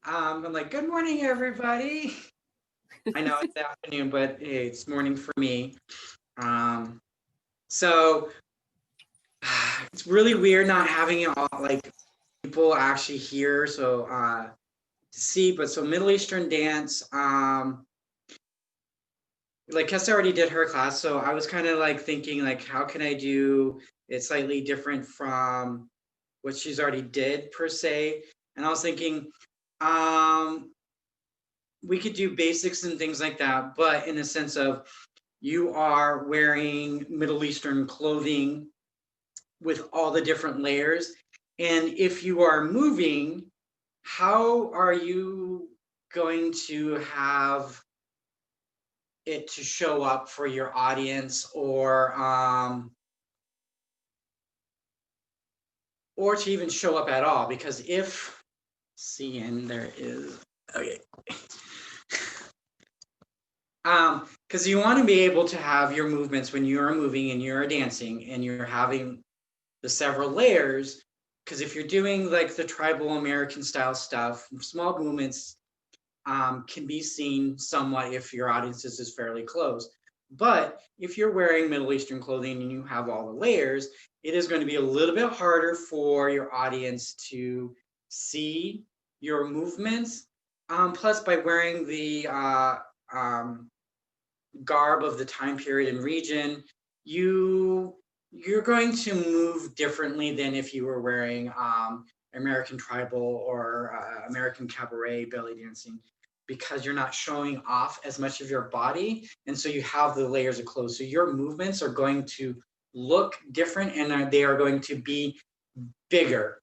I'm like, good morning, everybody. I know it's afternoon, but it's morning for me. Um, so it's really weird not having it all like people actually here. So to see, but so Middle Eastern dance. Like Kessa already did her class, so I was kind of like thinking like, how can I do it slightly different from what she's already did per se? And I was thinking, um, we could do basics and things like that, but in the sense of you are wearing Middle Eastern clothing with all the different layers. And if you are moving, how are you going to have it to show up for your audience or to even show up at all? Because if seeing there is okay. Because you want to be able to have your movements when you're moving and you're dancing and you're having the several layers. Because if you're doing like the tribal American style stuff, small movements can be seen somewhat if your audience is fairly close. But if you're wearing Middle Eastern clothing and you have all the layers, it is going to be a little bit harder for your audience to see your movements. Plus, by wearing the garb of the time period and region, you're going to move differently than if you were wearing American tribal or American cabaret belly dancing, because you're not showing off as much of your body, and so you have the layers of clothes. So your movements are going to look different, and they are going to be bigger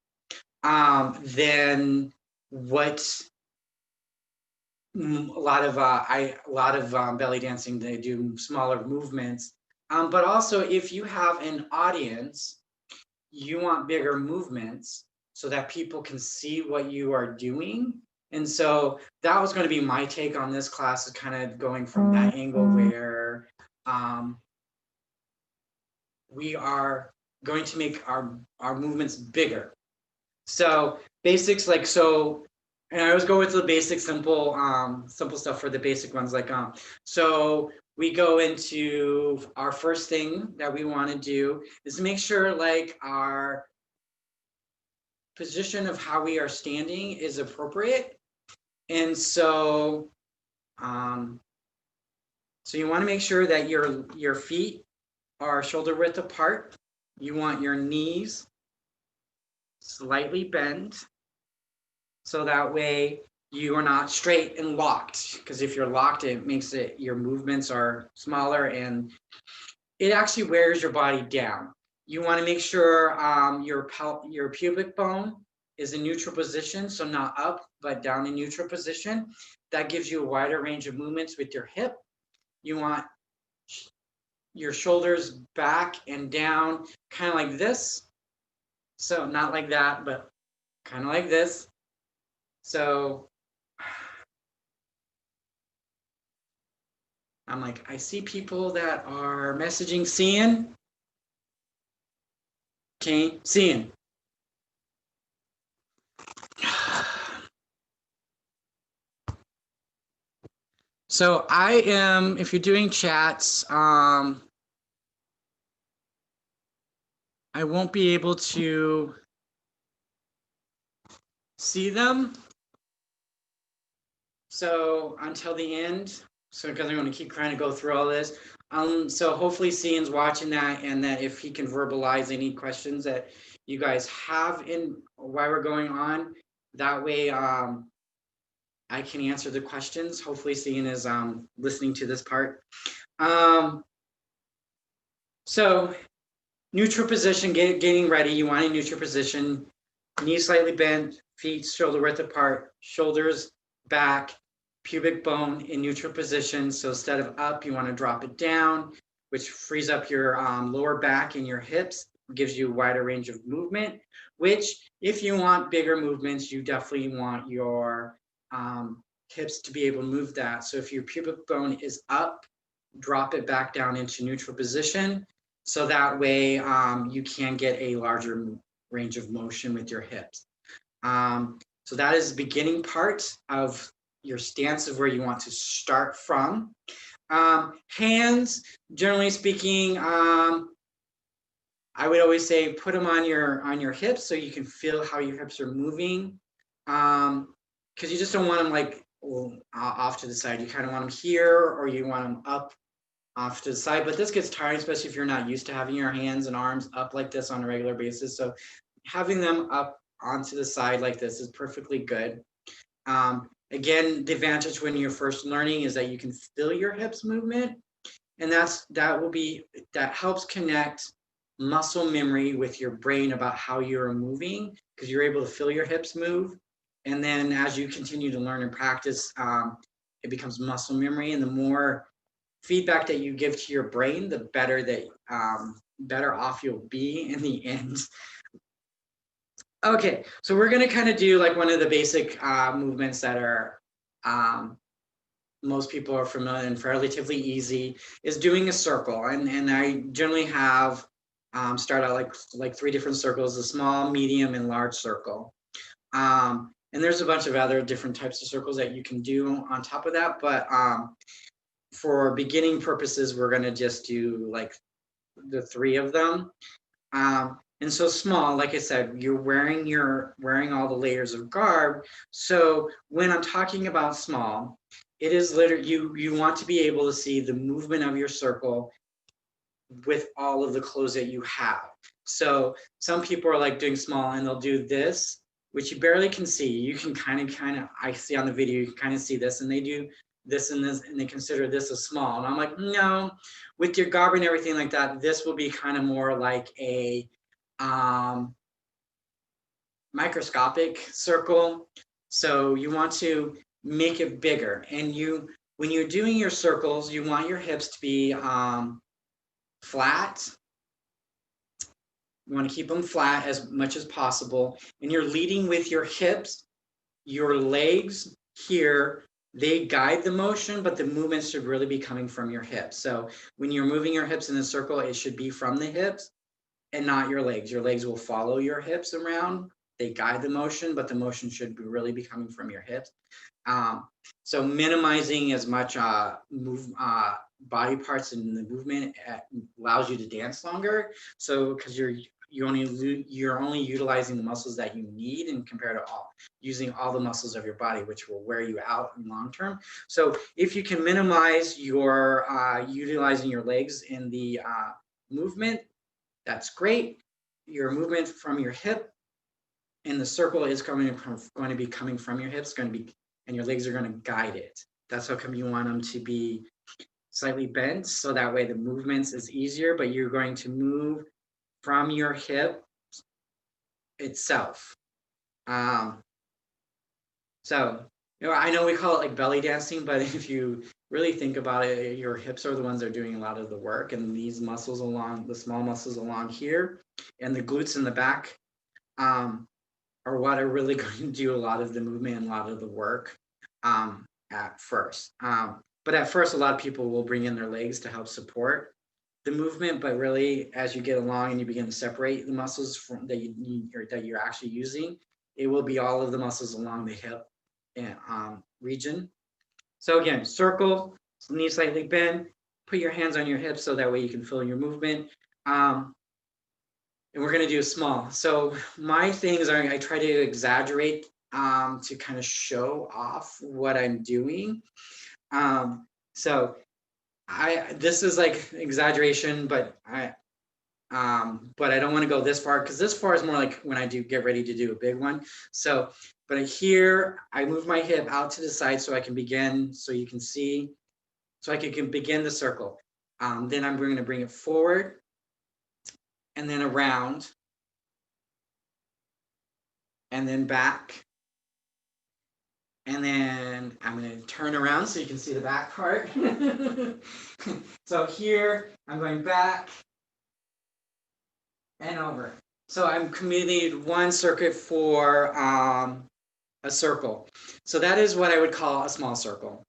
than what a lot of belly dancing, they do smaller movements. But also, if you have an audience, you want bigger movements so that people can see what you are doing. And so that was going to be my take on this class, is kind of going from that angle where we are going to make our movements bigger. So basics, like, so, and I always go with the basic, simple stuff for the basic ones. Like, so we go into our first thing that we want to do is make sure like our position of how we are standing is appropriate. And so, so you want to make sure that your feet are shoulder width apart. You want your knees slightly bent, so that way you are not straight and locked. Because if you're locked, it makes it, your movements are smaller and it actually wears your body down. You want to make sure your pubic bone is in neutral position, so not up, but down in neutral position. That gives you a wider range of movements with your hip. You want your shoulders back and down, kind of like this. So not like that, but kind of like this. So I'm like, I see people that are messaging, seeing. Okay, seeing. So I am, if you're doing chats, I won't be able to see them. So until the end, so because I'm going to keep trying to go through all this. So hopefully Cian's watching that, and that if he can verbalize any questions that you guys have in while we're going on, that way I can answer the questions. Hopefully Cian is listening to this part. So neutral position, getting ready. You want a neutral position, knees slightly bent, feet shoulder width apart, shoulders back, pubic bone in neutral position. So instead of up, you want to drop it down, which frees up your lower back and your hips, gives you a wider range of movement, which if you want bigger movements, you definitely want your hips to be able to move that. So if your pubic bone is up, drop it back down into neutral position. So that way you can get a larger range of motion with your hips. So that is the beginning part of your stance of where you want to start from. Hands, generally speaking, I would always say put them on your hips so you can feel how your hips are moving. Because you just don't want them like off to the side. You kind of want them here, or you want them up off to the side. But this gets tiring, especially if you're not used to having your hands and arms up like this on a regular basis. So having them up onto the side like this is perfectly good. Again, the advantage when you're first learning is that you can feel your hips movement, and that helps connect muscle memory with your brain about how you're moving, because you're able to feel your hips move. And then as you continue to learn and practice, it becomes muscle memory, and the more feedback that you give to your brain, the better off you'll be in the end. Okay, so we're gonna kind of do like one of the basic movements that are most people are familiar and relatively easy, is doing a circle. And I generally have start out like 3 different circles: a small, medium, and large circle. And there's a bunch of other different types of circles that you can do on top of that, but for beginning purposes, we're gonna just do like the 3 of them. And so small, like I said, you're wearing all the layers of garb. So when I'm talking about small, it is literally, you want to be able to see the movement of your circle with all of the clothes that you have. So some people are like doing small and they'll do this, which you barely can see. You can kind of, I see on the video, you can kind of see this, and they do this and this, and they consider this a small. And I'm like, no, with your garb and everything like that, this will be kind of more like a microscopic circle. So you want to make it bigger. And when you're doing your circles, you want your hips to be flat. You want to keep them flat as much as possible. And you're leading with your hips. Your legs here, they guide the motion, but the movement should really be coming from your hips. So when you're moving your hips in a circle, it should be from the hips and not your legs. Your legs will follow your hips around. They guide the motion, but the motion should really be coming from your hips. So minimizing as much body parts in the movement allows you to dance longer. So because you're only utilizing the muscles that you need, and compared to using all the muscles of your body, which will wear you out in long term. So if you can minimize your utilizing your legs in the movement, that's great. Your movement from your hip and the circle is going to be coming from your hips, and your legs are going to guide it. That's how come you want them to be slightly bent, so that way the movements is easier, but you're going to move from your hip itself. So, I know we call it like belly dancing, but if you really think about it, your hips are the ones that are doing a lot of the work, and these muscles the small muscles along here, and the glutes in the back are what are really going to do a lot of the movement and a lot of the work at first. But at first, a lot of people will bring in their legs to help support the movement, but really, as you get along and you begin to separate the muscles that you need, or that you're actually using, it will be all of the muscles along the hip region. So again, circle, knees slightly bend, put your hands on your hips so that way you can feel your movement. And we're going to do small. So my things are, I try to exaggerate to kind of show off what I'm doing. So this is like exaggeration, but I don't want to go this far, because this far is more like when I do get ready to do a big one. So, but here I move my hip out to the side so I can begin, so you can see, so I can begin the circle. Then I'm going to bring it forward and then around and then back. And then I'm going to turn around so you can see the back part. So here I'm going back and over. So I'm committed one circuit for a circle. So that is what I would call a small circle.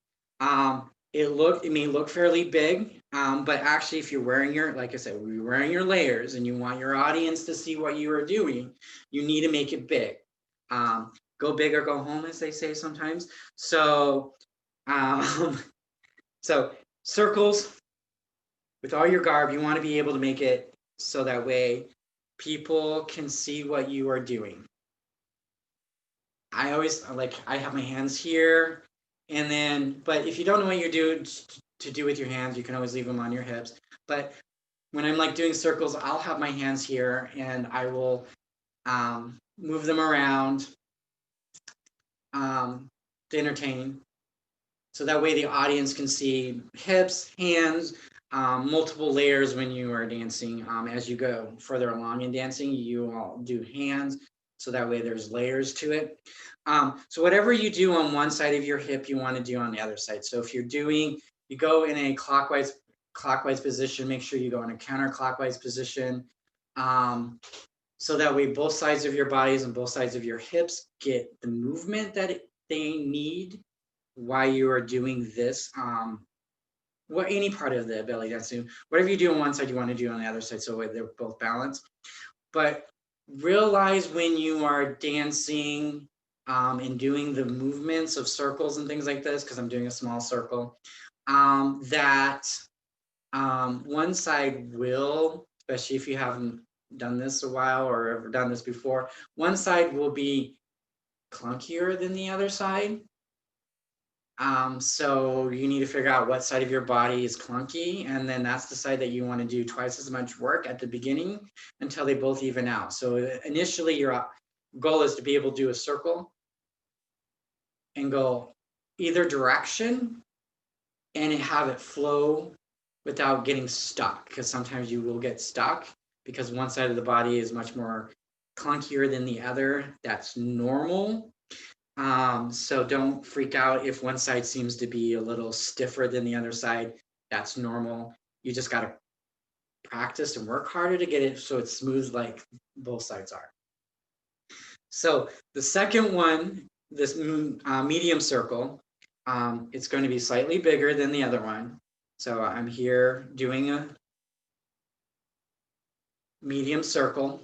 It may look fairly big, but actually if you're wearing like I said, you're wearing your layers and you want your audience to see what you are doing, you need to make it big. go big or go home, as they say sometimes. So, so circles with all your garb, you want to be able to make it so that way people can see what you are doing. I always I have my hands here, and then, but if you don't know what you're doing to do with your hands, you can always leave them on your hips. But when I'm like doing circles, I'll have my hands here and I will move them around to entertain. So that way the audience can see hips, hands, multiple layers when you are dancing. As you go further along in dancing, you all do hands. So that way there's layers to it. So whatever you do on one side of your hip, you want to do on the other side. So if you're doing, you go in a clockwise position, make sure you go in a counterclockwise position. So that way both sides of your bodies and both sides of your hips get the movement that they need while you are doing this. Any part of the belly dancing, whatever you do on one side, you want to do on the other side, so they're both balanced. But realize when you are dancing and doing the movements of circles and things like this, because I'm doing a small circle, that one side will, especially if you haven't done this a while or ever done this before, one side will be clunkier than the other side. So you need to figure out what side of your body is clunky, and then that's the side that you want to do twice as much work at the beginning until they both even out. So initially your goal is to be able to do a circle and go either direction and have it flow without getting stuck, because sometimes you will get stuck because one side of the body is much more clunkier than the other. That's normal. So don't freak out if one side seems to be a little stiffer than the other side. That's normal. You just got to practice and work harder to get it so it's smooth like both sides are. So the second one, this medium circle, it's going to be slightly bigger than the other one. So I'm here doing a medium circle.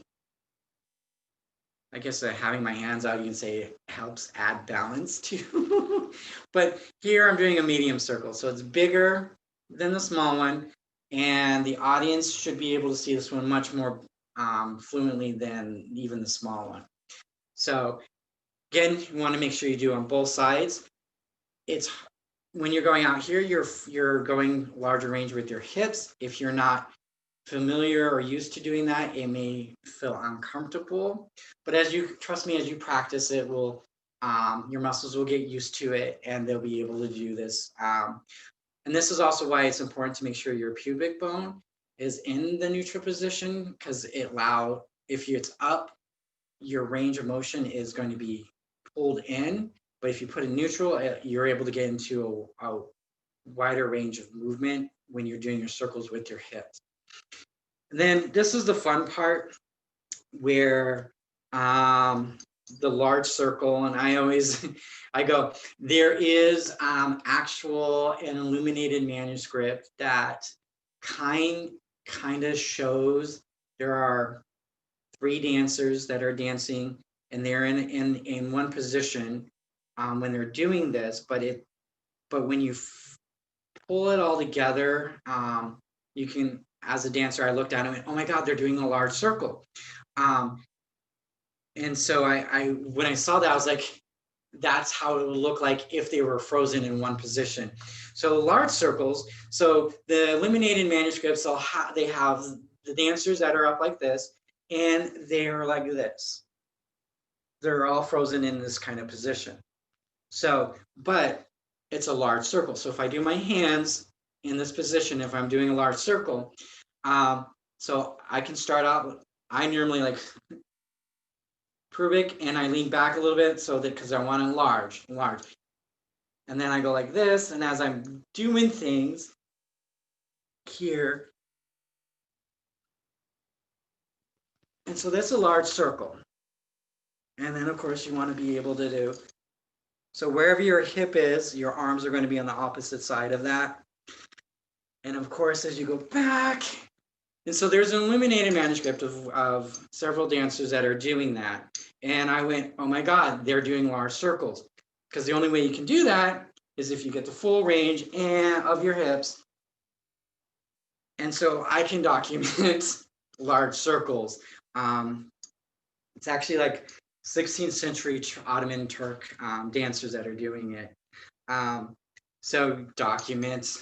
I guess having my hands out, you can say it helps add balance too. But here I'm doing a medium circle. So it's bigger than the small one. And the audience should be able to see this one much more fluently than even the small one. So again, you want to make sure you do on both sides. It's when you're going out here, you're going larger range with your hips. If you're not familiar or used to doing that, it may feel uncomfortable, but trust me, as you practice, it will, your muscles will get used to it and they'll be able to do this. And this is also why it's important to make sure your pubic bone is in the neutral position, because if it's up, your range of motion is going to be pulled in, but if you put it neutral, you're able to get into a wider range of movement when you're doing your circles with your hips. And then this is the fun part where the large circle, and I go, there is actual an illuminated manuscript that kind of shows there are 3 dancers that are dancing, and they're in one position when they're doing this, but when you pull it all together, you can, as a dancer, I looked at it and went, oh my God, they're doing a large circle. And so when I saw that, I was like, that's how it would look like if they were frozen in one position. So large circles, so the illuminated manuscripts, they have the dancers that are up like this, and they're like this. They're all frozen in this kind of position. So, but it's a large circle. So if I do my hands in this position, if I'm doing a large circle, so I can start out, I normally like pubic, and I lean back a little bit so that, because I want it large. And then I go like this, and as I'm doing things here, and so that's a large circle. And then of course you want to be able to do, so wherever your hip is, your arms are going to be on the opposite side of that. And of course, as you go back, and so there's an illuminated manuscript of several dancers that are doing that. And I went, oh my God, they're doing large circles. Because the only way you can do that is if you get the full range of your hips. And so I can document large circles. It's actually like 16th century Ottoman Turk dancers that are doing it. So document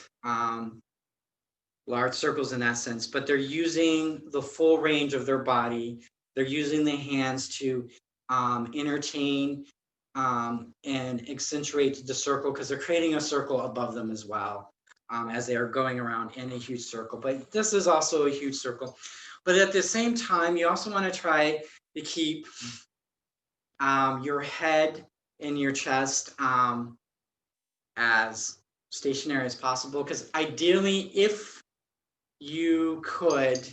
large circles in that sense, but they're using the full range of their body. They're using the hands to entertain and accentuate the circle, because they're creating a circle above them as well, as they are going around in a huge circle. But this is also a huge circle. But at the same time, you also want to try to keep your head and your chest as stationary as possible, because ideally, if you could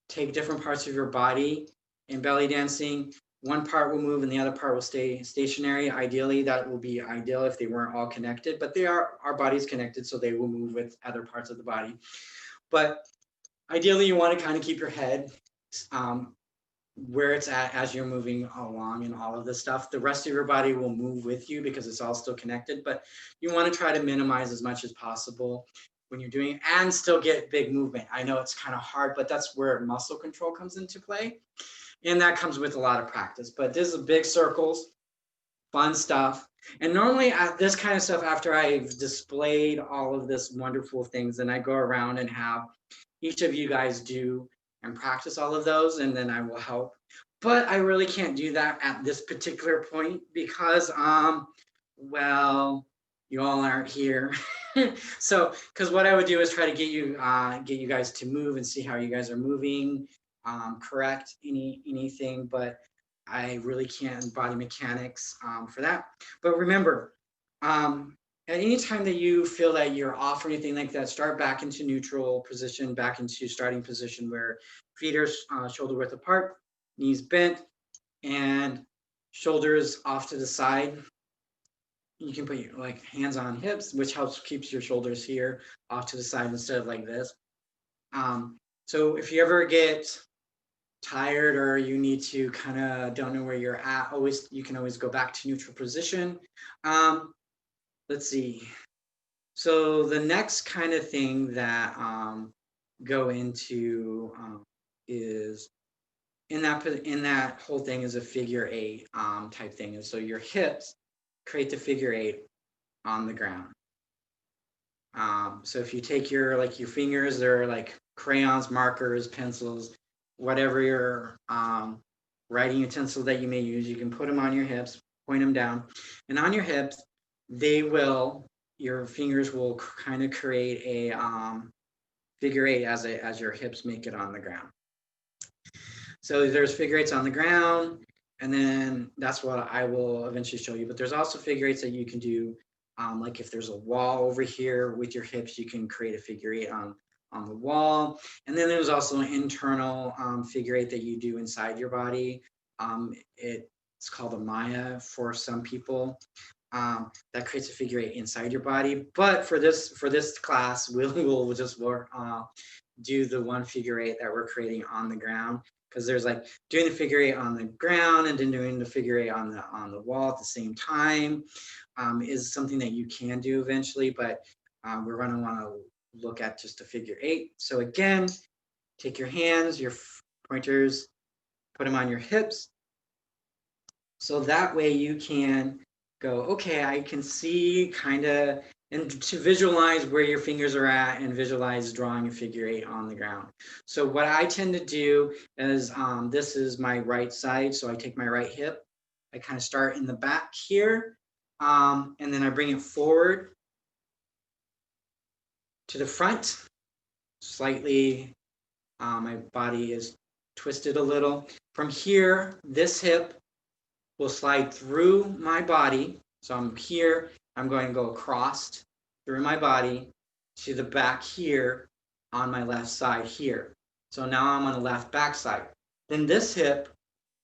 take different parts of your body in belly dancing, one part will move and the other part will stay stationary. Ideally, that will be ideal if they weren't all connected, but they are, our body's connected, so they will move with other parts of the body. But ideally, you want to kind of keep your head where it's at as you're moving along and all of this stuff. The rest of your body will move with you because it's all still connected, but you want to try to minimize as much as possible when you're doing it and still get big movement. I know it's kind of hard, but that's where muscle control comes into play. And that comes with a lot of practice. But this is big circles, fun stuff. And normally at this kind of stuff, after I've displayed all of this wonderful things, then I go around and have each of you guys do and practice all of those, and then I will help. But I really can't do that at this particular point because, well, you all aren't here. So, because what I would do is try to get you guys to move and see how you guys are moving, correct anything, but I really can't body mechanics for that. But remember, at any time that you feel that you're off or anything like that, start back into neutral position, back into starting position where feet are shoulder width apart, knees bent, and shoulders off to the side. You can put your like hands on hips, which helps keeps your shoulders here off to the side instead of like this. So if you ever get tired or you need to kind of don't know where you're at, you can always go back to neutral position. Let's see. So the next kind of thing that go into is in that whole thing is a figure eight type thing. And so your hips create the figure eight on the ground. So if you take your fingers, they're like crayons, markers, pencils, whatever your writing utensil that you may use, you can put them on your hips, point them down, and on your hips, your fingers will kind of create a figure eight as your hips make it on the ground. So there's figure eights on the ground, and then that's what I will eventually show you. But there's also figure eights that you can do, like if there's a wall over here with your hips, you can create a figure eight on the wall. And then there's also an internal figure eight that you do inside your body. It's called a Maya for some people. That creates a figure eight inside your body. But for this class, we'll just work do the one figure eight that we're creating on the ground, because there's like doing the figure eight on the ground and then doing the figure eight on the wall at the same time is something that you can do eventually, but we're going to want to look at just a figure eight. So again, take your hands, your pointers, put them on your hips, so that way you can go, okay, I can see kind of, and to visualize where your fingers are at and visualize drawing a figure eight on the ground. So what I tend to do is, this is my right side, so I take my right hip, I kind of start in the back here, and then I bring it forward to the front, slightly, my body is twisted a little. From here, this hip will slide through my body. So I'm here, I'm going to go across through my body to the back here on my left side here. So now I'm on the left back side. Then this hip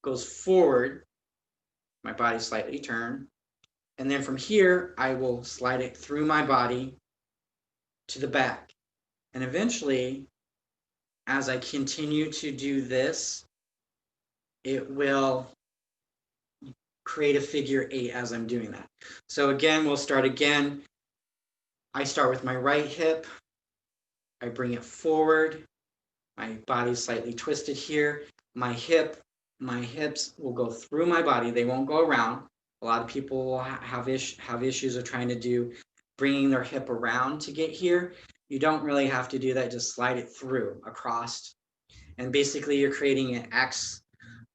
goes forward, my body slightly turned. And then from here, I will slide it through my body to the back. And eventually, as I continue to do this, it will create a figure 8 as I'm doing that. So again, we'll start again. I start with my right hip. I bring it forward. My body's slightly twisted here. My hips will go through my body. They won't go around. A lot of people will have issues of trying to do bringing their hip around to get here. You don't really have to do that. Just slide it through across. And basically you're creating an X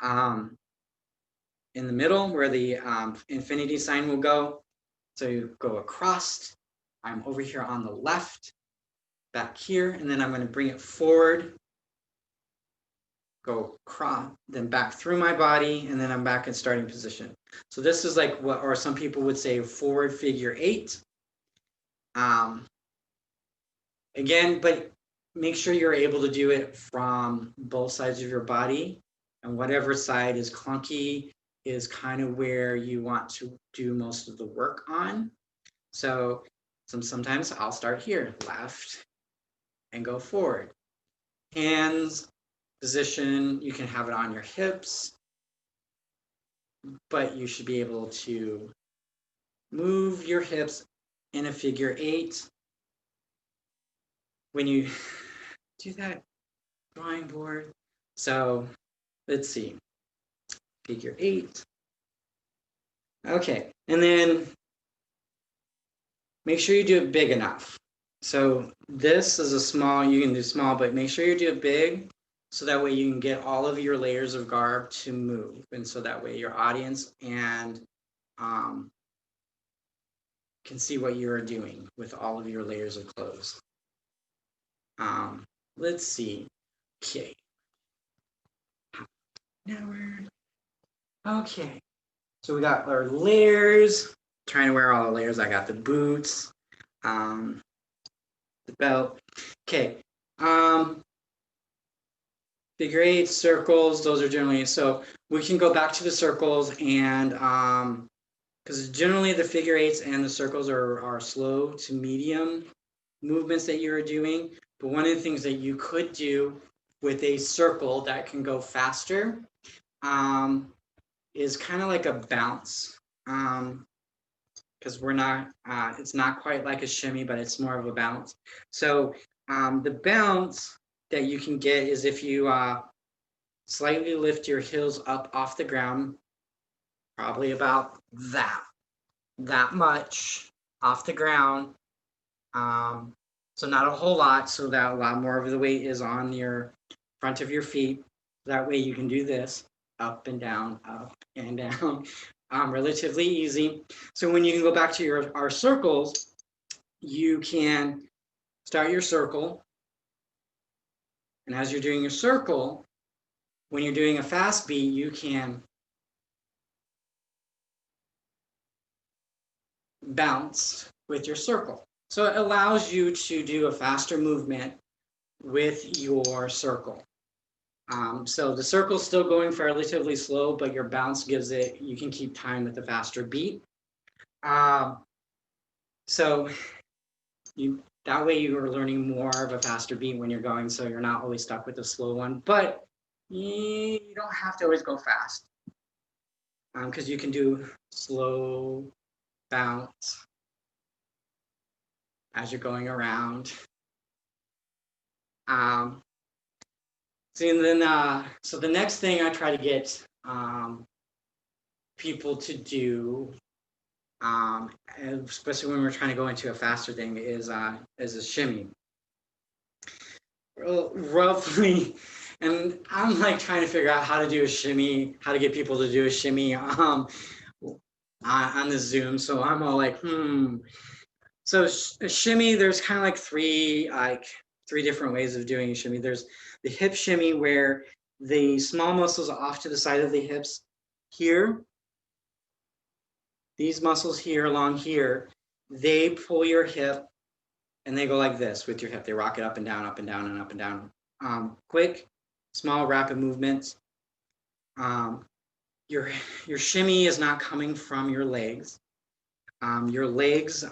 in the middle where the infinity sign will go. So you go across. I'm over here on the left, back here, and then I'm going to bring it forward, go across, then back through my body, and then I'm back in starting position. So this is like what, or some people would say, forward figure 8. Again, but make sure you're able to do it from both sides of your body, and whatever side is clunky is kind of where you want to do most of the work on. So sometimes I'll start here, left, and go forward. Hands position, you can have it on your hips, but you should be able to move your hips in a figure 8. When you do that drawing board, so let's see, figure 8. Okay, and then make sure you do it big enough. So this is a small, you can do small, but make sure you do it big so that way you can get all of your layers of garb to move. And so that way your audience and can see what you're doing with all of your layers of clothes. Let's see. Okay. Now okay. So we got our layers. Trying to wear all the layers. I got the boots, the belt. Okay. Figure 8, circles, those are generally, so we can go back to the circles and because generally the figure 8s and the circles are slow to medium movements that you're doing. But one of the things that you could do with a circle that can go faster is kind of like a bounce. Because we're not, it's not quite like a shimmy, but it's more of a bounce. So the bounce that you can get is if you slightly lift your heels up off the ground, probably about that much off the ground. So not a whole lot, so that a lot more of the weight is on your front of your feet. That way you can do this, up and down, relatively easy. So when you can go back to our circles, you can start your circle. And as you're doing your circle, when you're doing a fast beat, you can bounce with your circle. So it allows you to do a faster movement with your circle. So the circle's still going relatively slow, but your bounce gives it, you can keep time with a faster beat. So that way you are learning more of a faster beat when you're going, so you're not always stuck with a slow one, but you don't have to always go fast because you can do slow bounce as you're going around. So the next thing I try to get people to do, especially when we're trying to go into a faster thing, is a shimmy. Roughly, and I'm like trying to figure out how to do a shimmy, how to get people to do a shimmy on the Zoom. So I'm all like, So a shimmy, there's kind of like three different ways of doing a shimmy. There's the hip shimmy where the small muscles are off to the side of the hips here. These muscles here along here, they pull your hip and they go like this with your hip. They rock it up and down, up and down, and up and down. Quick, small, rapid movements. Your shimmy is not coming from your legs. Your legs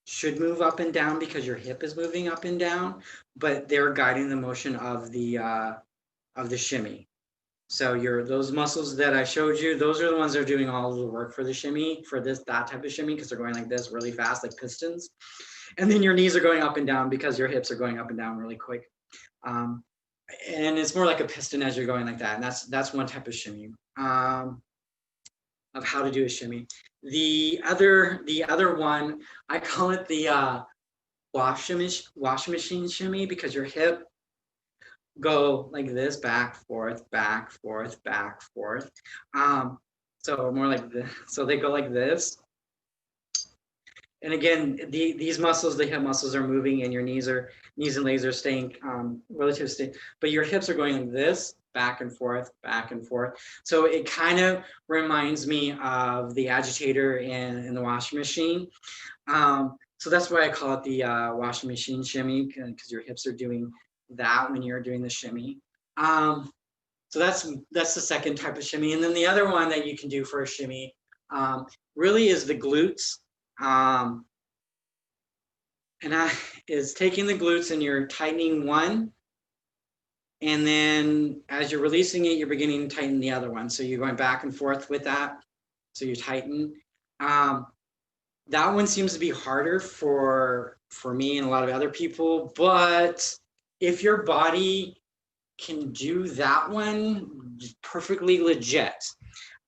should move up and down because your hip is moving up and down, but they're guiding the motion of the shimmy. So those muscles that I showed you, those are the ones that are doing all of the work for the shimmy, for that type of shimmy, because they're going like this really fast, like pistons. And then your knees are going up and down because your hips are going up and down really quick. And it's more like a piston as you're going like that. And that's one type of shimmy, of how to do a shimmy. The other one, I call it the washing machine shimmy, because your hip go like this, back, forth, back, forth, back, forth. So more like this. So they go like this. And again, these muscles, the hip muscles, are moving, and your knees and legs are staying relative state. But your hips are going like this, back and forth, back and forth. So it kind of reminds me of the agitator in the washing machine. So that's why I call it the washing machine shimmy, because your hips are doing that when you're doing the shimmy. So that's the second type of shimmy. And then the other one that you can do for a shimmy really is the glutes. And that is taking the glutes and you're tightening one. And then as you're releasing it, you're beginning to tighten the other one. So you're going back and forth with that. So you tighten. That one seems to be harder for me and a lot of other people. But if your body can do that one, perfectly legit.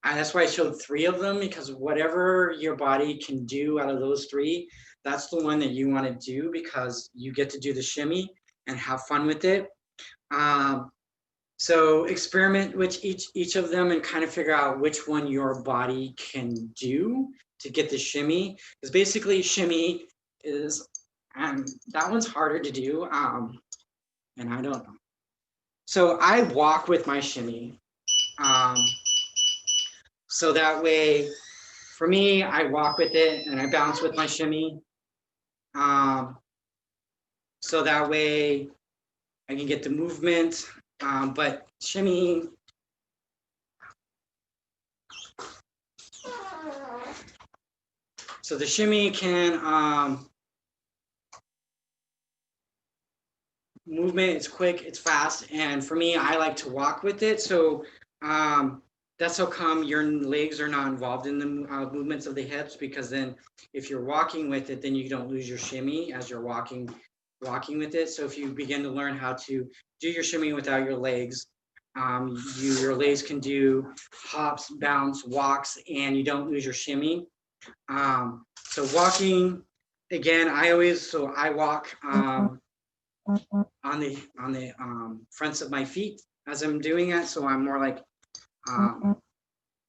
And that's why I showed 3 of them, because whatever your body can do out of those 3, that's the one that you want to do, because you get to do the shimmy and have fun with it. So experiment with each of them and kind of figure out which one your body can do to get the shimmy. Because basically shimmy is, that one's harder to do, and I don't know. So I walk with my shimmy. So that way, for me, I walk with it and I bounce with my shimmy. So that way I can get the movement, but shimmy, so the shimmy can, movement, it's quick, it's fast, and for me, I like to walk with it. So that's how come your legs are not involved in the movements of the hips, because then if you're walking with it, then you don't lose your shimmy as you're walking with it. So if you begin to learn how to do your shimmy without your legs, your legs can do hops, bounce, walks, and you don't lose your shimmy. So walking, again, I walk on the fronts of my feet as I'm doing it. So I'm more like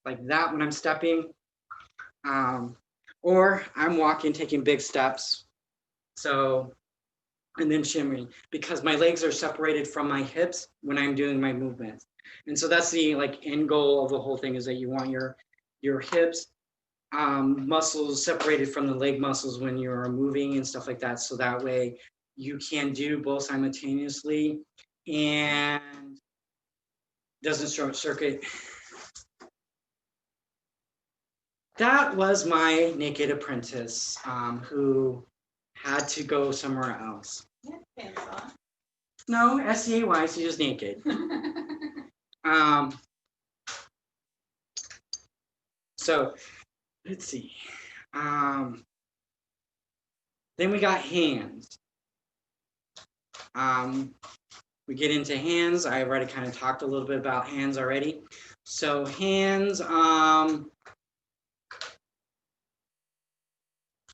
that when I'm stepping, or I'm walking, taking big steps. So, and then shimmying, because my legs are separated from my hips when I'm doing my movements. And so that's the end goal of the whole thing, is that you want your hips muscles separated from the leg muscles when you're moving and stuff like that. So that way you can do both simultaneously and doesn't short circuit. That was my naked apprentice who had to go somewhere else. Yeah, pants on. No, S-C-A-Y, so just naked. So let's see. Then we got hands. We get into hands. I've already kind of talked a little bit about hands already. So hands, a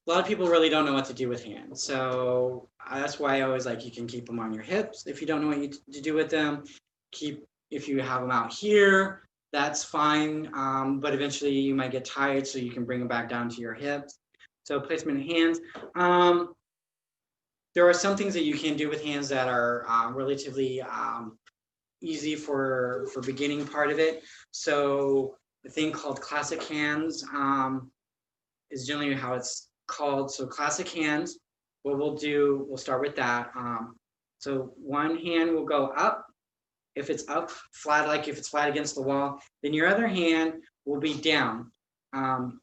lot of people really don't know what to do with hands. So that's why I always you can keep them on your hips if you don't know what to do with them. If you have them out here, that's fine. But eventually you might get tired, so you can bring them back down to your hips. So placement of hands. There are some things that you can do with hands that are relatively easy for beginning part of it. So the thing called classic hands is generally how it's called. So classic hands, what we'll start with that. So one hand will go up. If it's up flat, if it's flat against the wall, then your other hand will be down.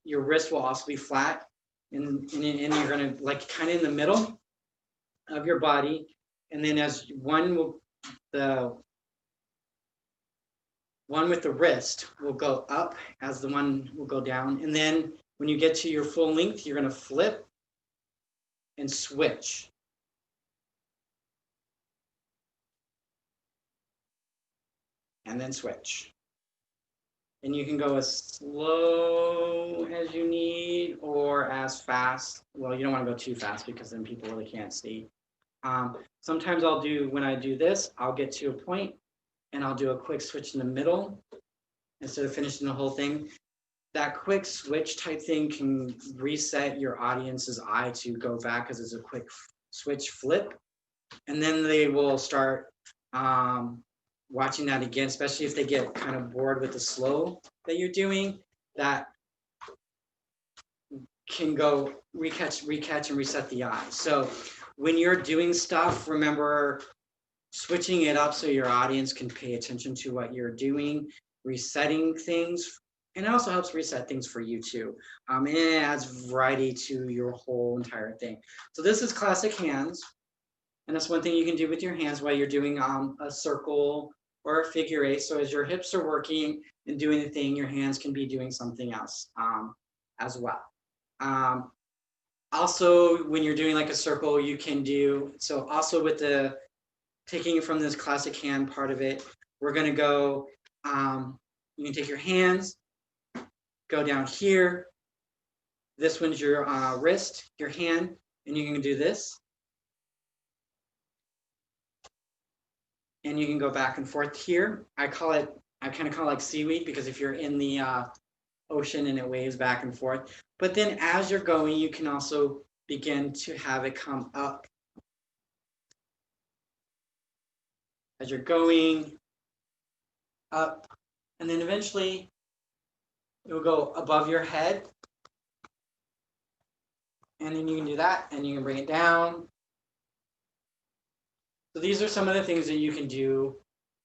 Your wrist will also be flat, and you're gonna kind of in the middle of your body. And then as one will, one with the wrist will go up as the one will go down. And then when you get to your full length, you're going to flip and switch. And then switch. And you can go as slow as you need or as fast. Well, you don't want to go too fast because then people really can't see. Sometimes when I do this, I'll get to a point and I'll do a quick switch in the middle instead of finishing the whole thing. That quick switch type thing can reset your audience's eye to go back because it's a quick switch flip. And then they will start watching that again, especially if they get kind of bored with the slow that you're doing. That can go recatch, and reset the eye. So when you're doing stuff, remember switching it up so your audience can pay attention to what you're doing, resetting things, and it also helps reset things for you too. And it adds variety to your whole entire thing. So this is classic hands. And that's one thing you can do with your hands while you're doing a circle or a figure eight. So as your hips are working and doing the thing, your hands can be doing something else as well. Also, when you're doing like a circle, you can do, so also with the taking from this classic hand part of it, we're going to go, you can take your hands, go down here. This one's your wrist, your hand, and you can do this. And you can go back and forth here. I kind of call it like seaweed because if you're in the ocean and it waves back and forth. But then as you're going, you can also begin to have it come up. As you're going up, and then eventually it will go above your head. And then you can do that, and you can bring it down. So these are some of the things that you can do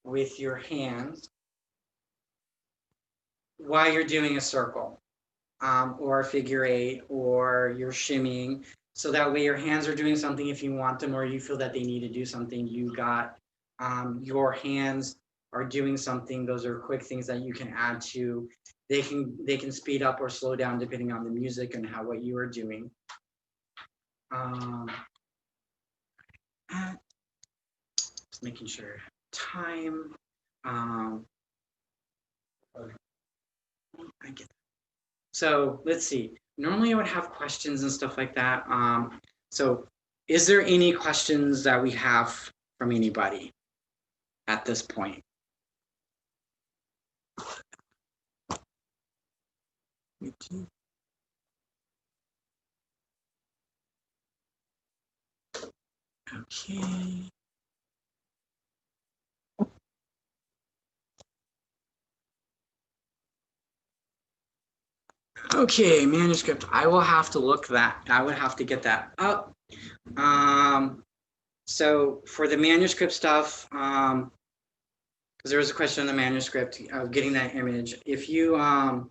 with your hands while you're doing a circle or a figure eight or you're shimmying. So that way your hands are doing something if you want them or you feel that they need to do something. You got your hands are doing something. Those are quick things that you can add to. They can speed up or slow down depending on the music and what you are doing. Just making sure time. I get that. So let's see. Normally I would have questions and stuff like that. So is there any questions that we have from anybody at this point? Okay. Okay, manuscript. I will have to look that. I would have to get that up. So for the manuscript stuff, because there was a question on the manuscript of getting that image. If you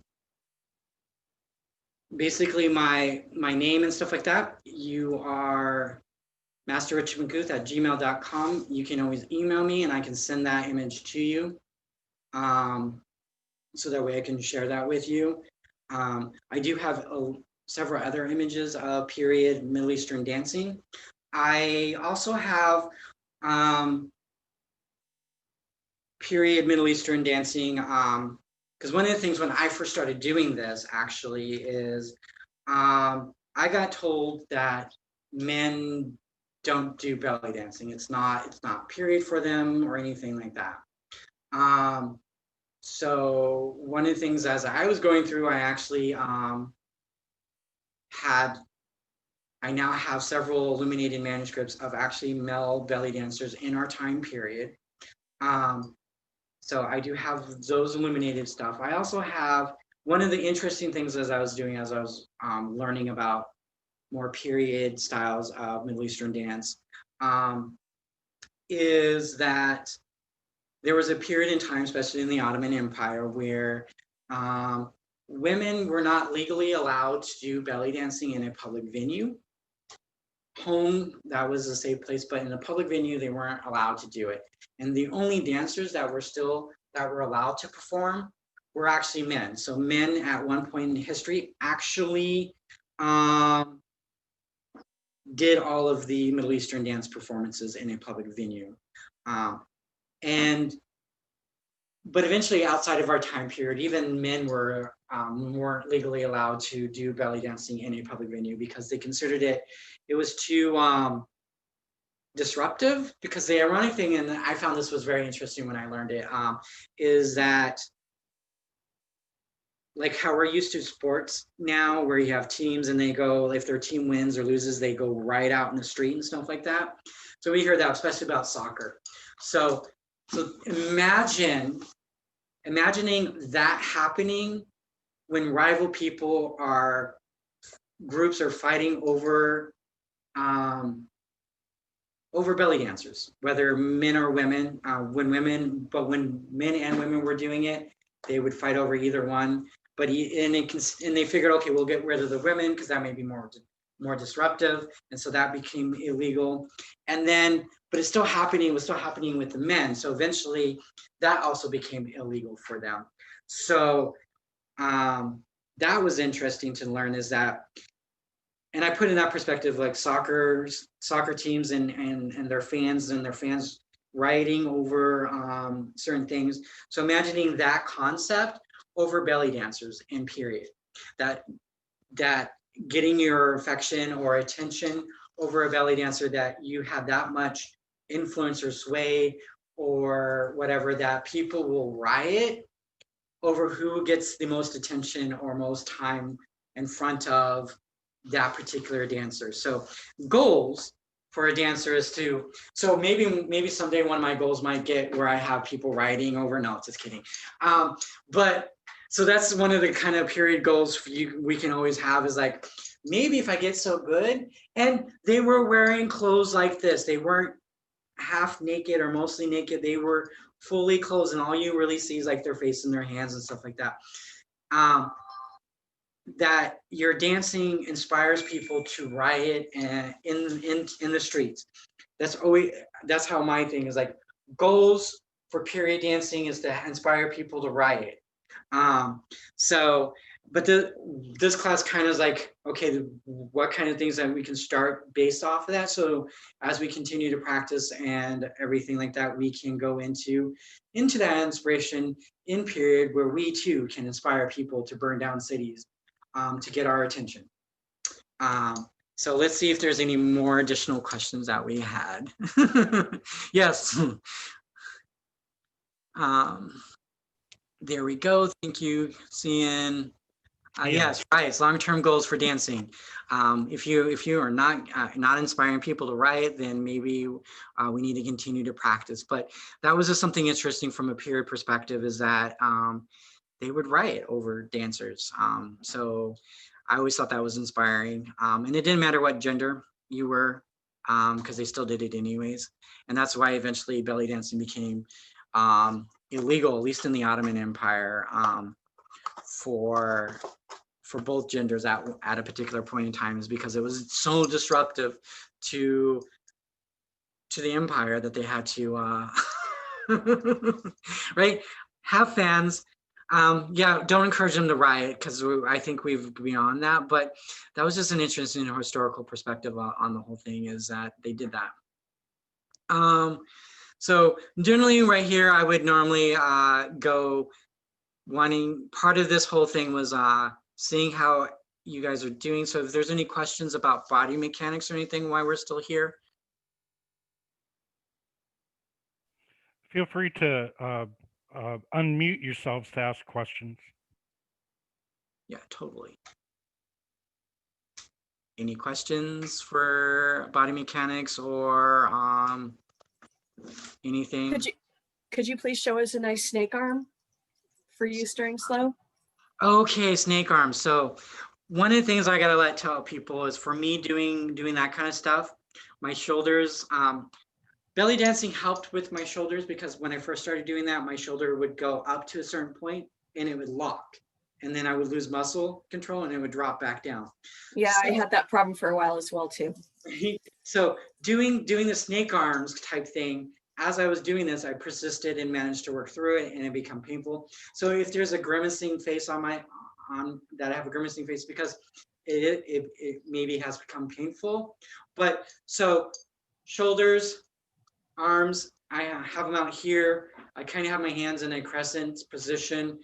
basically my name and stuff like that, you are Master Ritchyrd McUath at gmail.com. You can always email me and I can send that image to you. So that way I can share that with you. I do have several other images of period Middle Eastern dancing. I also have period Middle Eastern dancing because one of the things when I first started doing this actually is I got told that men don't do belly dancing. It's not period for them or anything like that. So one of the things as I was going through, I actually I now have several illuminated manuscripts of actually male belly dancers in our time period. So I do have those illuminated stuff. I also have one of the interesting things as I was learning about more period styles of Middle Eastern dance is that there was a period in time, especially in the Ottoman Empire, where women were not legally allowed to do belly dancing in a public venue. Home, that was a safe place, but in a public venue, they weren't allowed to do it. And the only dancers that that were allowed to perform were actually men. So men at one point in history actually did all of the Middle Eastern dance performances in a public venue. But eventually, outside of our time period, even men weren't legally allowed to do belly dancing in a public venue because they considered it was too disruptive. Because the ironic thing, and I found this was very interesting when I learned it, is that like how we're used to sports now, where you have teams and they go, if their team wins or loses, they go right out in the street and stuff like that. So we hear that, especially about soccer. So imagining that happening when rival groups are fighting over belly dancers, whether men or women. When men and women were doing it, they would fight over either one. But they figured, okay, we'll get rid of the women because that may be more disruptive, and so that became illegal. And then, but it's still happening. It was still happening with the men. So eventually, that also became illegal for them. So that was interesting to learn. Is that, and I put in that perspective, like soccer teams and their fans rioting over certain things. So imagining that concept over belly dancers in period, that getting your affection or attention over a belly dancer, that you have that much influence or sway or whatever, that people will riot over who gets the most attention or most time in front of that particular dancer. So goals for a dancer is to, so maybe someday one of my goals might get where I have people rioting over, no, just kidding. But so that's one of the kind of period goals we can always have, is like, maybe if I get so good, and they were wearing clothes like this, they weren't half naked or mostly naked, they were fully clothed, and all you really see is like their face and their hands and stuff like that. That your dancing inspires people to riot in the streets. That's how my thing is, like, goals for period dancing is to inspire people to riot. But this class kind of is like, okay, what kind of things that we can start based off of that. So as we continue to practice and everything like that, we can go into that inspiration in period, where we too can inspire people to burn down cities, to get our attention. So let's see if there's any more additional questions that we had. Yes. There we go. Thank you, Cian. Yes, right. It's long-term goals for dancing. If you are not inspiring people to riot, then maybe we need to continue to practice. But that was just something interesting from a period perspective, is that they would riot over dancers. So I always thought that was inspiring. And it didn't matter what gender you were, because they still did it anyways. And that's why eventually belly dancing became illegal, at least in the Ottoman Empire, for both genders at a particular point in time, is because it was so disruptive to the empire that they had to right, have fans. Yeah, don't encourage them to riot, because I think we've beyond that. But that was just an interesting historical perspective on the whole thing, is that they did that. So generally right here, I would normally go wanting, part of this whole thing was seeing how you guys are doing. So if there's any questions about body mechanics or anything while we're still here. Feel free to unmute yourselves to ask questions. Yeah, totally. Any questions for body mechanics or anything? Could you please show us a nice snake arm for use during slow? Okay, snake arm. So one of the things I gotta tell people is, for me doing that kind of stuff, my shoulders, belly dancing helped with my shoulders, because when I first started doing that, my shoulder would go up to a certain point and it would lock, and then I would lose muscle control and it would drop back down. Yeah, so I had that problem for a while as well too. So doing the snake arms type thing as I was doing this, I persisted and managed to work through it, and it became painful. So if there's a grimacing face on that I have a grimacing face because it maybe has become painful. But so shoulders, arms, I have them out here. I kind of have my hands in a crescent position.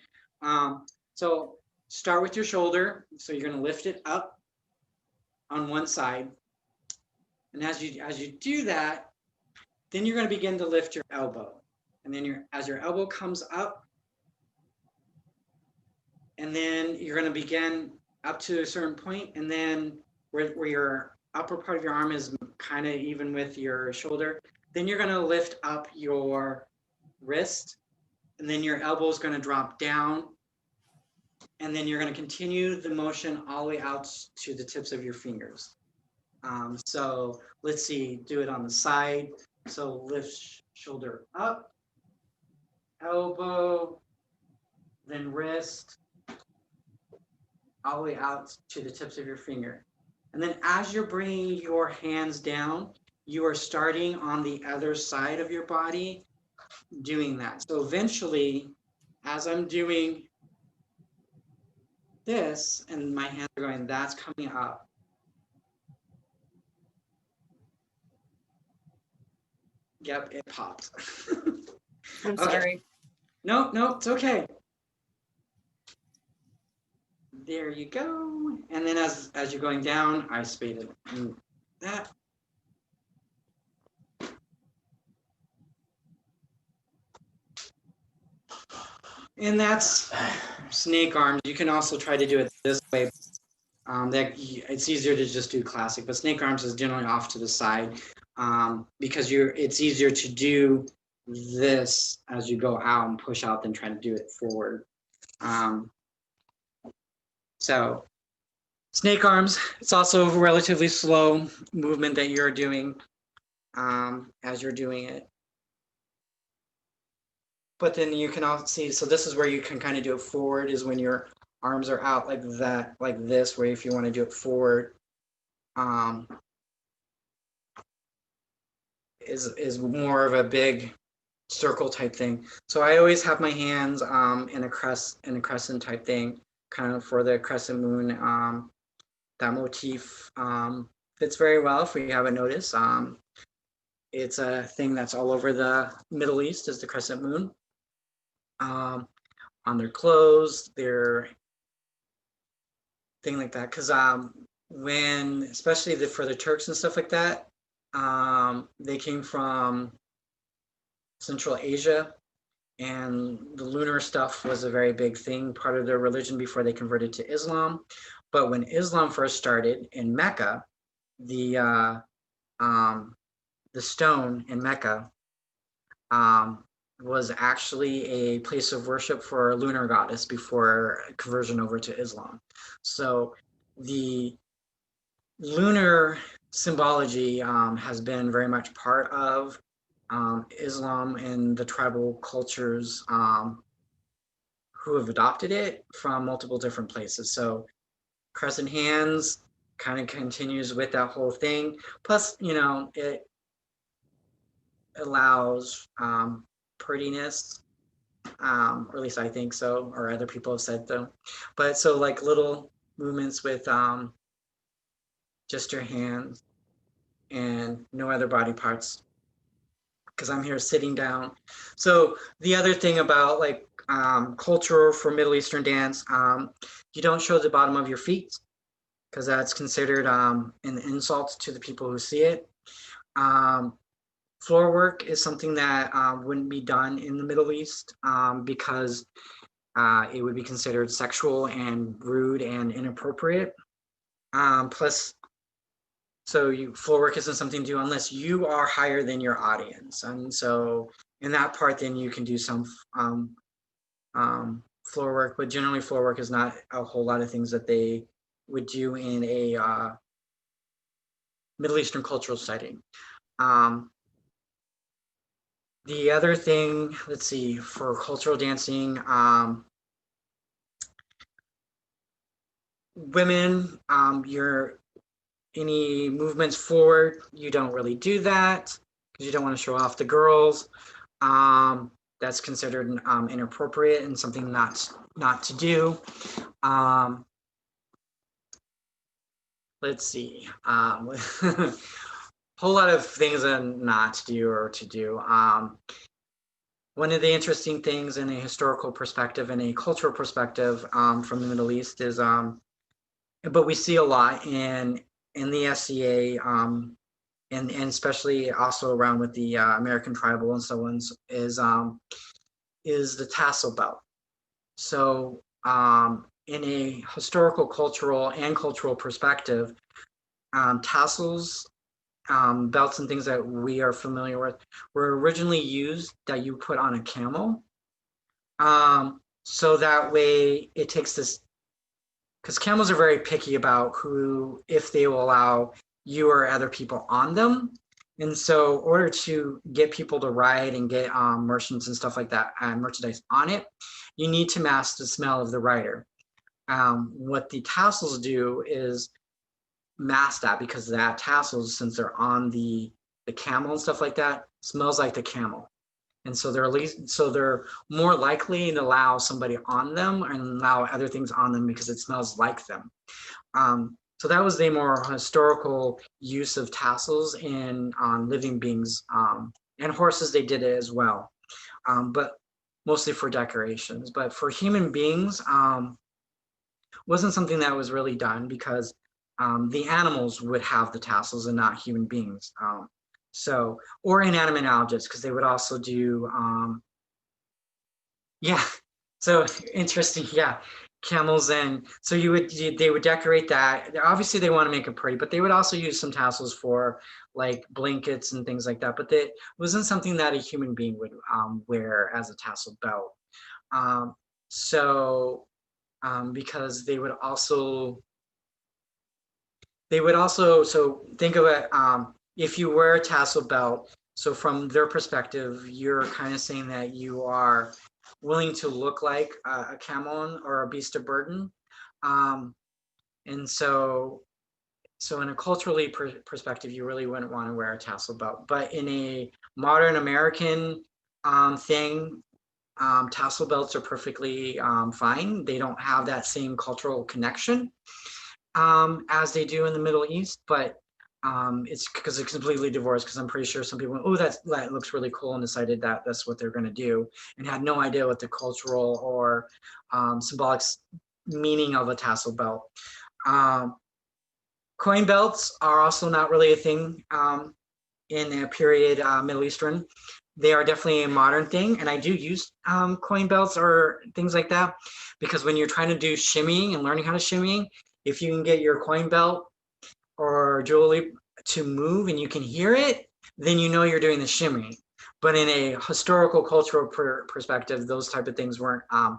So start with your shoulder. So you're going to lift it up on one side. And as you do that, then you're going to begin to lift your elbow. And then as your elbow comes up, and then you're going to begin up to a certain point, and then where your upper part of your arm is kind of even with your shoulder, then you're going to lift up your wrist, and then your elbow is going to drop down, and then you're going to continue the motion all the way out to the tips of your fingers. So let's see, do it on the side. So lift shoulder up, elbow, then wrist, all the way out to the tips of your finger. And then as you're bringing your hands down, you are starting on the other side of your body doing that. So eventually, as I'm doing this and my hands are going, that's coming up. Yep, it popped. I'm Okay. sorry. No, it's okay. There you go. And then as you're going down, I spaded that. And that's snake arms. You can also try to do it this way. It's easier to just do classic, but snake arms is generally off to the side because it's easier to do this as you go out and push out than trying to do it forward. So snake arms, it's also a relatively slow movement that you're doing as you're doing it. But then you can also see, so this is where you can kind of do it forward, is when your arms are out like that, like this, where if you want to do it forward, is more of a big circle type thing. So I always have my hands in a crescent type thing, kind of for the crescent moon. That motif fits very well if we haven't noticed. It's a thing that's all over the Middle East, is the crescent moon. On their clothes, their thing like that. Because when, especially for the Turks and stuff like that, they came from Central Asia, and the lunar stuff was a very big thing, part of their religion before they converted to Islam. But when Islam first started in Mecca, the stone in Mecca was actually a place of worship for a lunar goddess before conversion over to Islam. So the lunar symbology has been very much part of Islam and the tribal cultures who have adopted it from multiple different places. So crescent hands kind of continues with that whole thing. Plus, it allows prettiness, or at least I think so, or other people have said so. But so like little movements with just your hands and no other body parts, because I'm here sitting down. So the other thing about like culture for Middle Eastern dance, you don't show the bottom of your feet, because that's considered an insult to the people who see it. Floor work is something that wouldn't be done in the Middle East because it would be considered sexual and rude and inappropriate. Plus, floor work isn't something to do unless you are higher than your audience. And so in that part, then you can do some floor work, but generally floor work is not a whole lot of things that they would do in a Middle Eastern cultural setting. The other thing, let's see, for cultural dancing, women, any movements forward, you don't really do that. because you don't want to show off the girls. That's considered inappropriate and something not to do. Let's see. Whole lot of things not to do or to do. One of the interesting things in a historical perspective and a cultural perspective from the Middle East is, but we see a lot in the SCA, and especially also around with the American tribal and so on, is the tassel belt. So in a historical, cultural, and cultural perspective, tassels, belts and things that we are familiar with were originally used that you put on a camel. So that way it takes this, because camels are very picky about if they will allow you or other people on them. And so in order to get people to ride and get merchants and stuff like that, merchandise on it, you need to mask the smell of the rider. What the tassels do is mask that, because that tassels, since they're on the camel and stuff like that, smells like the camel. And so they're more likely to allow somebody on them and allow other things on them because it smells like them. So that was the more historical use of tassels on living beings, and horses. They did it as well, but mostly for decorations. But for human beings, wasn't something that was really done, because the animals would have the tassels and not human beings. Or inanimate objects, because they would also do, so interesting, camels. And so they would decorate that. Obviously they want to make it pretty, but they would also use some tassels for like blankets and things like that. But it wasn't something that a human being would wear as a tassel belt. Because they would also, so think of it, if you wear a tassel belt, so from their perspective, you're kind of saying that you are willing to look like a camel or a beast of burden. And so in a culturally perspective, you really wouldn't want to wear a tassel belt. But in a modern American thing, tassel belts are perfectly fine. They don't have that same cultural connection as they do in the Middle East, but it's because it's completely divorced, because I'm pretty sure some people went, oh, that looks really cool, and decided that that's what they're going to do, and had no idea what the cultural or symbolic meaning of a tassel belt. Coin belts are also not really a thing in a period Middle Eastern. They are definitely a modern thing, and I do use coin belts or things like that, because when you're trying to do shimmying and learning how to shimmy, if you can get your coin belt or jewelry to move and you can hear it, then you know you're doing the shimmy. But in a historical, cultural perspective, those type of things weren't a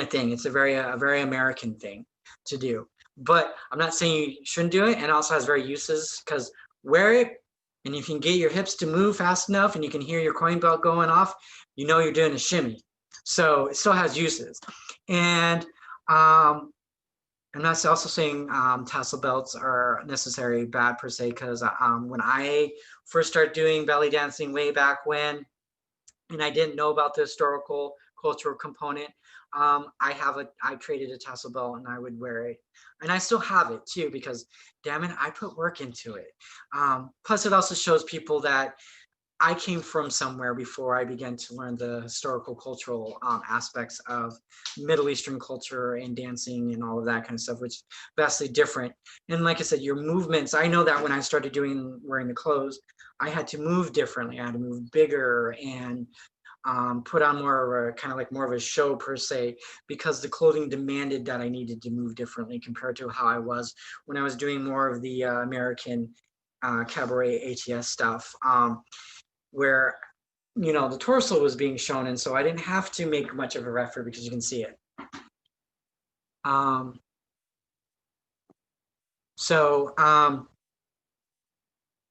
thing. It's a very American thing to do. But I'm not saying you shouldn't do it, and it also has very uses, because wear it, and if you can get your hips to move fast enough and you can hear your coin belt going off, you know you're doing a shimmy. So it still has uses. And I'm not also saying tassel belts are necessarily bad per se, because when I first started doing belly dancing way back when, and I didn't know about the historical cultural component, I created a tassel belt and I would wear it, and I still have it too, because damn it, I put work into it. Plus it also shows people that I came from somewhere before I began to learn the historical cultural aspects of Middle Eastern culture and dancing and all of that kind of stuff, which is vastly different. And like I said, your movements, I know that when I started wearing the clothes, I had to move differently. I had to move bigger and put on more of a kind of like more of a show per se, because the clothing demanded that I needed to move differently compared to how I was when I was doing more of the American cabaret ATS stuff. Where the torso was being shown, and so I didn't have to make much of a effort because you can see it.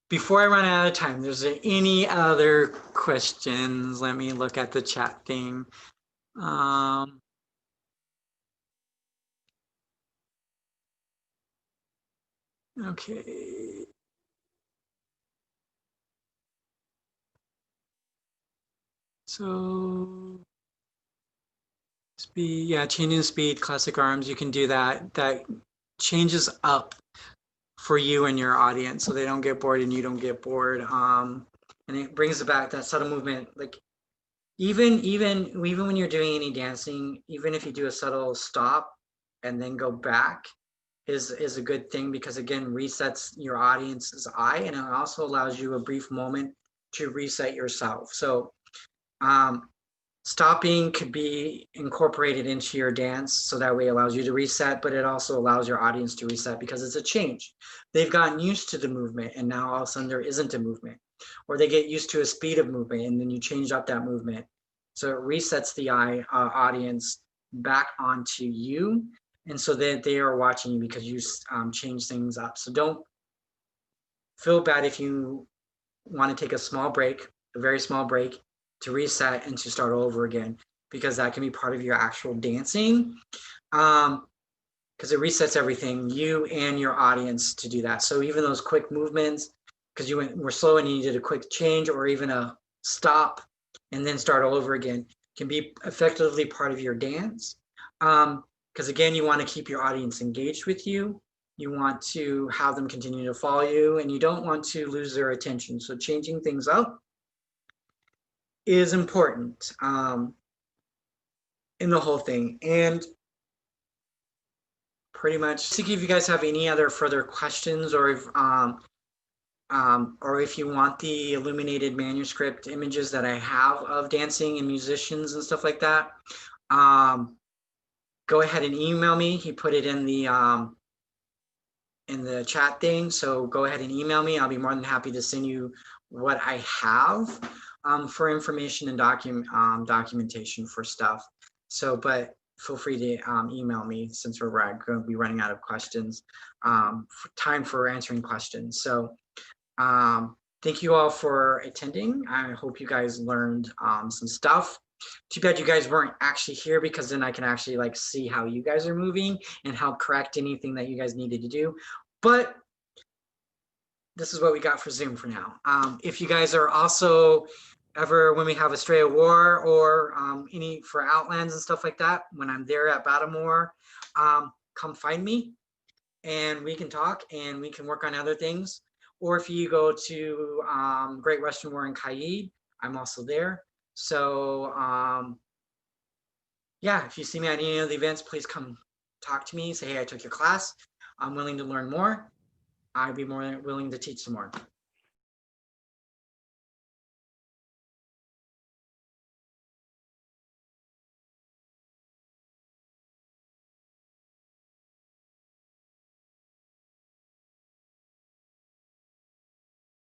Before I run out of time, there's any other questions? Let me look at the chat thing. Okay. So speed, yeah, changing the speed, classic arms, you can do that. That changes up for you and your audience so they don't get bored and you don't get bored. And it brings it back that subtle movement. Like even when you're doing any dancing, even if you do a subtle stop and then go back is a good thing, because again, resets your audience's eye, and it also allows you a brief moment to reset yourself. So stopping could be incorporated into your dance, so that way it allows you to reset, but it also allows your audience to reset because it's a change. They've gotten used to the movement and now all of a sudden there isn't a movement, or they get used to a speed of movement and then you change up that movement. So it resets the audience back onto you, and so that they are watching you because you change things up. So don't feel bad if you want to take a small break, a very small break, to reset and to start over again, because that can be part of your actual dancing, because it resets everything, you and your audience, to do that. So even those quick movements, because you were slow and you needed a quick change or even a stop and then start all over again, can be effectively part of your dance. Because again, you want to keep your audience engaged with you. You want to have them continue to follow you, and you don't want to lose their attention. So changing things up is important in the whole thing. And pretty much, see if you guys have any other further questions, or if you want the illuminated manuscript images that I have of dancing and musicians and stuff like that, go ahead and email me. He put it in the chat thing, so go ahead and email me. I'll be more than happy to send you what I have for information and documentation for stuff. So, but feel free to email me, since we're going to be running out of questions, time for answering questions. So thank you all for attending. I hope you guys learned some stuff. Too bad you guys weren't actually here, because then I can actually like see how you guys are moving and help correct anything that you guys needed to do. But this is what we got for Zoom for now. If you guys are also ever, when we have Estrella War or any for Outlands and stuff like that, when I'm there at Baltimore, come find me and we can talk and we can work on other things. Or if you go to Great Western War in Kaid, I'm also there. So yeah, if you see me at any of the events, please come talk to me. Say, hey, I took your class. I'm willing to learn more. I'd be more than willing to teach some more.